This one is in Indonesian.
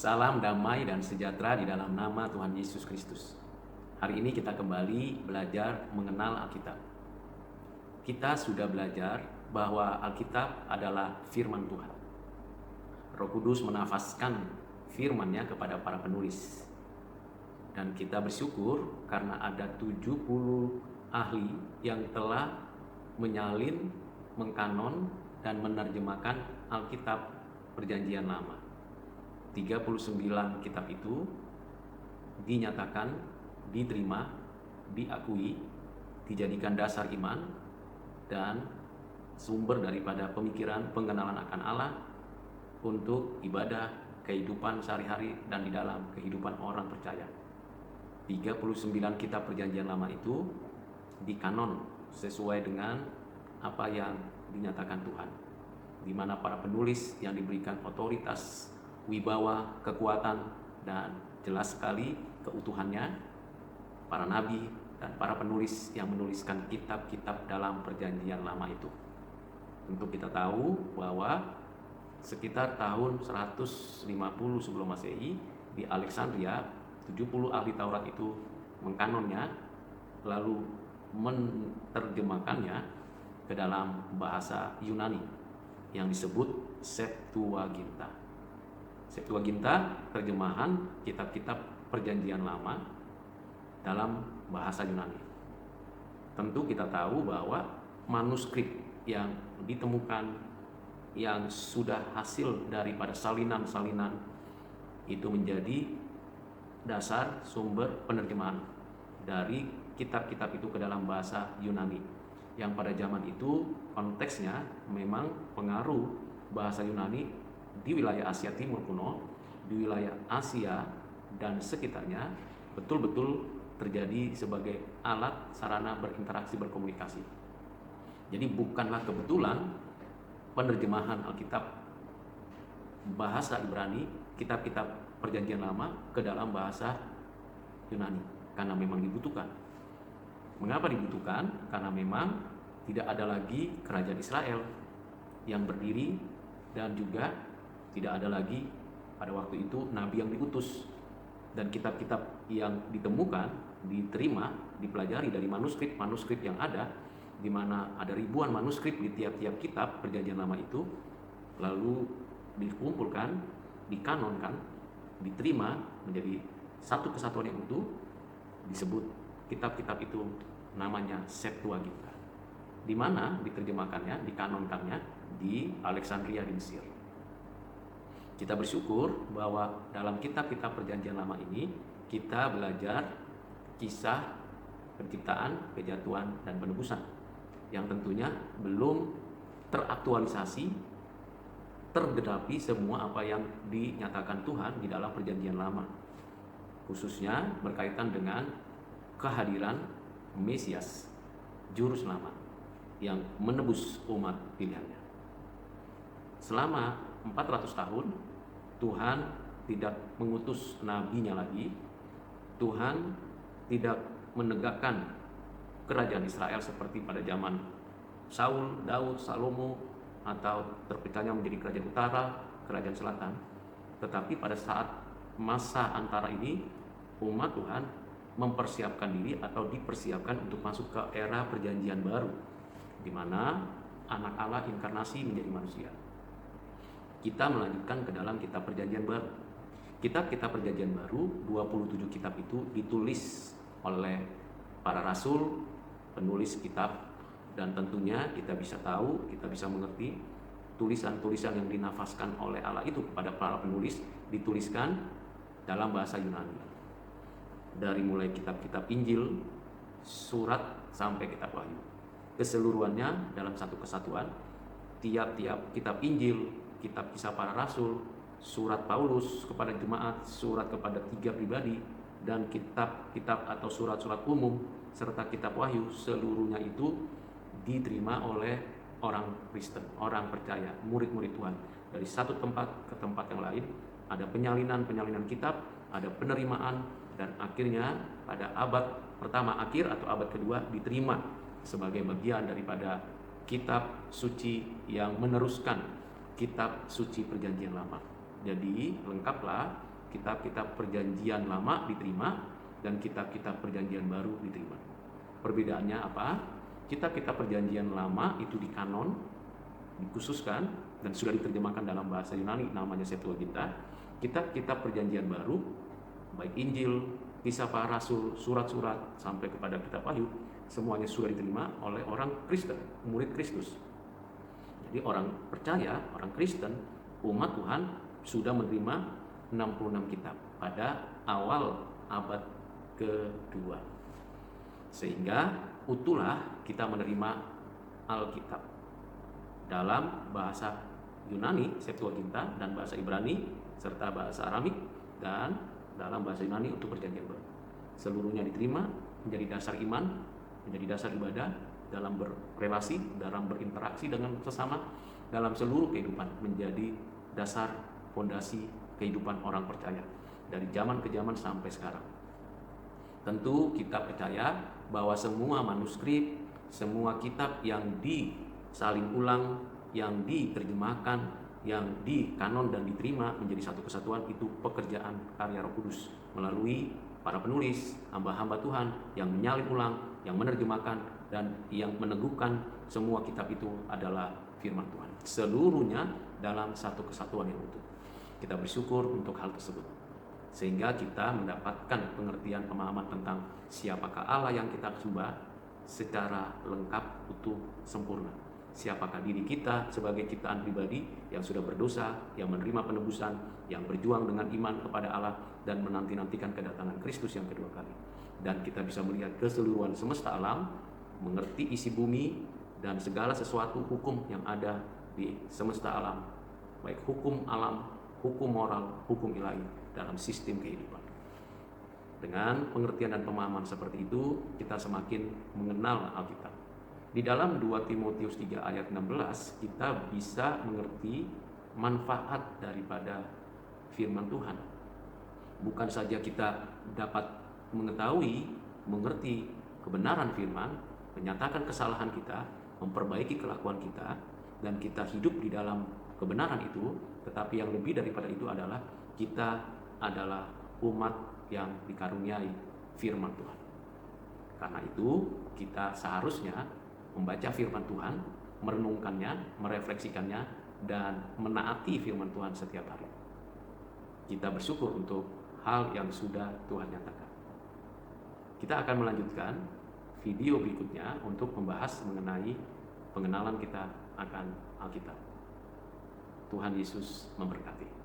Salam damai dan sejahtera di dalam nama Tuhan Yesus Kristus. Hari ini kita kembali belajar mengenal Alkitab. Kita sudah belajar bahwa Alkitab adalah firman Tuhan. Roh Kudus menafaskan firman-Nya kepada para penulis. Dan kita bersyukur karena ada 70 ahli yang telah menyalin, mengkanon, dan menerjemahkan Alkitab Perjanjian Lama. 39 kitab itu dinyatakan, diterima, diakui, dijadikan dasar iman dan sumber daripada pemikiran pengenalan akan Allah untuk ibadah, kehidupan sehari-hari dan di dalam kehidupan orang percaya. 39 kitab Perjanjian Lama itu dikanon sesuai dengan apa yang dinyatakan Tuhan, di mana para penulis yang diberikan otoritas, wibawa, kekuatan, dan jelas sekali keutuhannya, para nabi dan para penulis yang menuliskan kitab-kitab dalam Perjanjian Lama itu. Tentu kita tahu bahwa sekitar tahun 150 sebelum Masehi di Alexandria, 70 ahli Taurat itu mengkanonnya, lalu menerjemahkannya ke dalam bahasa Yunani yang disebut Septuaginta. Septuaginta terjemahan kitab-kitab Perjanjian Lama dalam bahasa Yunani. Tentu kita tahu bahwa manuskrip yang ditemukan yang sudah hasil daripada salinan-salinan itu menjadi dasar sumber penerjemahan dari kitab-kitab itu ke dalam bahasa Yunani, yang pada zaman itu konteksnya memang pengaruh bahasa Yunani di wilayah Asia Timur kuno, di wilayah Asia dan sekitarnya betul-betul terjadi sebagai alat sarana berinteraksi, berkomunikasi. Jadi bukanlah kebetulan penerjemahan Alkitab bahasa Ibrani, kitab-kitab Perjanjian Lama ke dalam bahasa Yunani, karena memang dibutuhkan. Mengapa dibutuhkan? Karena memang tidak ada lagi kerajaan Israel yang berdiri, dan juga tidak ada lagi pada waktu itu nabi yang diutus, dan kitab-kitab yang ditemukan, diterima, dipelajari dari manuskrip yang ada, di mana ada ribuan manuskrip di tiap-tiap kitab Perjanjian Lama itu, lalu dikumpulkan, dikanonkan, diterima menjadi satu kesatuan yang utuh, disebut kitab-kitab itu namanya Septuaginta, di mana diterjemahkannya, dikanonkannya di Alexandria di Mesir. Kita bersyukur bahwa dalam kitab-kitab Perjanjian Lama ini kita belajar kisah penciptaan, kejatuhan, dan penebusan yang tentunya belum teraktualisasi, tergenapi semua apa yang dinyatakan Tuhan di dalam Perjanjian Lama, khususnya berkaitan dengan kehadiran Mesias, Juru Selamat yang menebus umat pilihannya. Selama 400 tahun Tuhan tidak mengutus nabinya lagi. Tuhan tidak menegakkan kerajaan Israel seperti pada zaman Saul, Daud, Salomo, atau terpecahnya menjadi kerajaan utara, kerajaan selatan. Tetapi pada saat masa antara ini, umat Tuhan mempersiapkan diri atau dipersiapkan untuk masuk ke era Perjanjian Baru, di mana anak Allah inkarnasi menjadi manusia. Kita melanjutkan ke dalam kitab Perjanjian Baru. Kitab-kitab Perjanjian Baru, 27 kitab itu ditulis oleh para rasul, penulis kitab, dan tentunya kita bisa tahu, kita bisa mengerti tulisan-tulisan yang dinafaskan oleh Allah itu kepada para penulis dituliskan dalam bahasa Yunani. Dari mulai kitab-kitab Injil, surat, sampai kitab Wahyu, keseluruhannya dalam satu kesatuan. Tiap-tiap kitab Injil, kitab Kisah Para Rasul, surat Paulus kepada jemaat, surat kepada 3 pribadi, dan kitab-kitab atau surat-surat umum serta kitab Wahyu, seluruhnya itu diterima oleh orang Kristen, orang percaya, murid-murid Tuhan. Dari satu tempat ke tempat yang lain ada penyalinan kitab, ada penerimaan, dan akhirnya pada abad pertama akhir atau abad kedua diterima sebagai bagian daripada kitab suci yang meneruskan kitab suci Perjanjian Lama. Jadi lengkaplah kitab-kitab perjanjian lama diterima dan kitab-kitab perjanjian baru diterima. Perbedaannya apa? Kitab-kitab perjanjian lama itu di kanon, dikhususkan dan sudah diterjemahkan dalam bahasa Yunani namanya Septuaginta. Kitab-kitab perjanjian baru, baik Injil, kisah para rasul, surat-surat sampai kepada kitab Wahyu, semuanya sudah diterima oleh orang Kristen, murid Kristus. Jadi orang percaya, orang Kristen, umat Tuhan sudah menerima 66 kitab pada awal abad kedua. Sehingga utuhlah kita menerima Alkitab dalam bahasa Yunani Septuaginta dan bahasa Ibrani serta bahasa Aramik dan dalam bahasa Yunani untuk perjanjian baru. Seluruhnya diterima menjadi dasar iman, menjadi dasar ibadah dalam berrelasi, dalam berinteraksi dengan sesama, dalam seluruh kehidupan, menjadi dasar fondasi kehidupan orang percaya dari zaman ke zaman sampai sekarang. Tentu kita percaya bahwa semua manuskrip, semua kitab yang disalin ulang, yang diterjemahkan, yang dikanon dan diterima menjadi satu kesatuan itu pekerjaan karya Roh Kudus melalui para penulis, hamba-hamba Tuhan yang menyalin ulang, yang menerjemahkan dan yang meneguhkan semua kitab itu adalah firman Tuhan. Seluruhnya dalam satu kesatuan yang utuh. Kita bersyukur untuk hal tersebut. Sehingga kita mendapatkan pengertian pemahaman tentang siapakah Allah yang kita sembah secara lengkap, utuh, sempurna. Siapakah diri kita sebagai ciptaan pribadi yang sudah berdosa, yang menerima penebusan, yang berjuang dengan iman kepada Allah dan menanti-nantikan kedatangan Kristus yang kedua kali. Dan kita bisa melihat keseluruhan semesta alam, mengerti isi bumi dan segala sesuatu hukum yang ada di semesta alam, baik hukum alam, hukum moral, hukum ilahi dalam sistem kehidupan. Dengan pengertian dan pemahaman seperti itu, kita semakin mengenal Alkitab. Di dalam 2 Timotius 3 ayat 16, kita bisa mengerti manfaat daripada firman Tuhan. Bukan saja kita dapat mengetahui, mengerti kebenaran firman, menyatakan kesalahan kita, memperbaiki kelakuan kita, dan kita hidup di dalam kebenaran itu, tetapi yang lebih daripada itu adalah kita adalah umat yang dikaruniai firman Tuhan. Karena itu kita seharusnya membaca firman Tuhan, merenungkannya, merefleksikannya, dan menaati firman Tuhan setiap hari. Kita bersyukur untuk hal yang sudah Tuhan nyatakan. Kita akan melanjutkan video berikutnya untuk membahas mengenai pengenalan kita akan Alkitab. Tuhan Yesus memberkati.